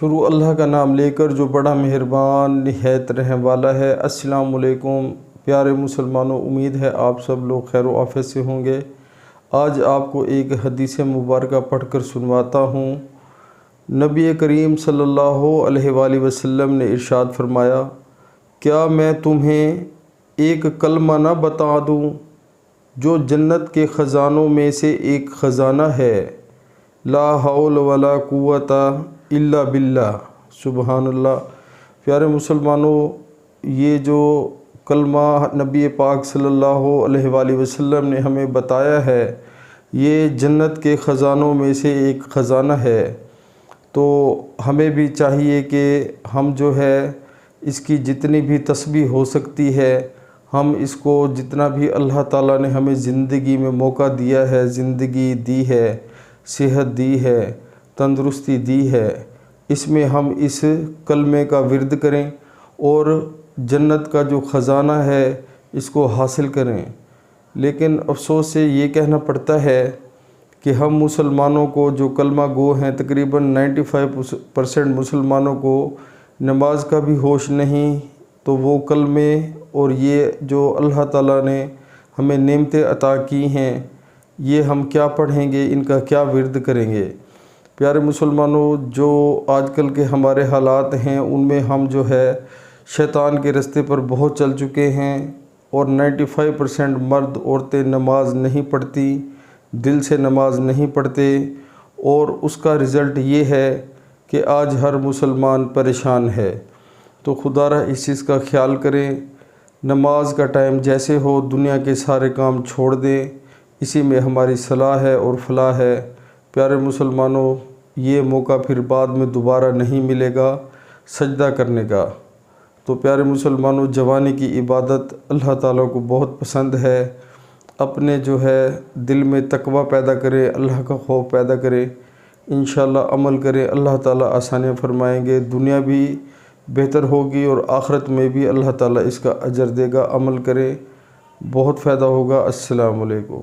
شروع اللہ کا نام لے کر جو بڑا مہربان نہایت رحم والا ہے۔ السلام علیکم پیارے مسلمانوں، امید ہے آپ سب لوگ خیر و عافیت سے ہوں گے۔ آج آپ کو ایک حدیث مبارکہ پڑھ کر سنواتا ہوں۔ نبی کریم صلی اللہ علیہ وآلہ وسلم نے ارشاد فرمایا، کیا میں تمہیں ایک کلمہ نہ بتا دوں جو جنت کے خزانوں میں سے ایک خزانہ ہے؟ لا حول ولا قوت الا باللہ۔ سبحان اللہ۔ پیارے مسلمانوں، یہ جو کلمہ نبی پاک صلی اللہ علیہ وآلہ وسلم نے ہمیں بتایا ہے، یہ جنت کے خزانوں میں سے ایک خزانہ ہے۔ تو ہمیں بھی چاہیے کہ ہم جو ہے اس کی جتنی بھی تسبیح ہو سکتی ہے، ہم اس کو جتنا بھی اللہ تعالیٰ نے ہمیں زندگی میں موقع دیا ہے، زندگی دی ہے، صحت دی ہے، تندرستی دی ہے، اس میں ہم اس کلمے کا ورد کریں اور جنت کا جو خزانہ ہے اس کو حاصل کریں۔ لیکن افسوس سے یہ کہنا پڑتا ہے کہ ہم مسلمانوں کو جو کلمہ گو ہیں، تقریباً 95% مسلمانوں کو نماز کا بھی ہوش نہیں، تو وہ کلمے اور یہ جو اللہ تعالیٰ نے ہمیں نعمتیں عطا کی ہیں، یہ ہم کیا پڑھیں گے، ان کا کیا ورد کریں گے؟ پیارے مسلمانوں، جو آج کل کے ہمارے حالات ہیں ان میں ہم جو ہے شیطان کے رستے پر بہت چل چکے ہیں، اور 95% مرد عورتیں نماز نہیں پڑھتی، دل سے نماز نہیں پڑھتے، اور اس کا رزلٹ یہ ہے کہ آج ہر مسلمان پریشان ہے۔ تو خدا را اس چیز کا خیال کریں، نماز کا ٹائم جیسے ہو دنیا کے سارے کام چھوڑ دیں، اسی میں ہماری صلاح ہے اور فلاح ہے۔ پیارے مسلمانوں، یہ موقع پھر بعد میں دوبارہ نہیں ملے گا سجدہ کرنے کا۔ تو پیارے مسلمانوں، جوانی کی عبادت اللہ تعالیٰ کو بہت پسند ہے۔ اپنے جو ہے دل میں تقوی پیدا کرے، اللہ کا خوف پیدا کرے، انشاءاللہ عمل کرے، اللہ تعالیٰ آسانیاں فرمائیں گے، دنیا بھی بہتر ہوگی اور آخرت میں بھی اللہ تعالیٰ اس کا اجر دے گا۔ عمل کرے، بہت فائدہ ہوگا۔ السلام علیکم۔